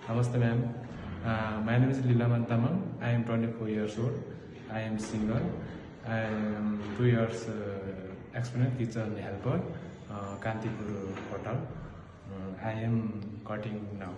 Namaste, ma'am. My name is Lilaman Tamang. I am 24 years old. I am single. I am 2 years experienced kitchen helper, Kantipur Hotel. I am cutting now.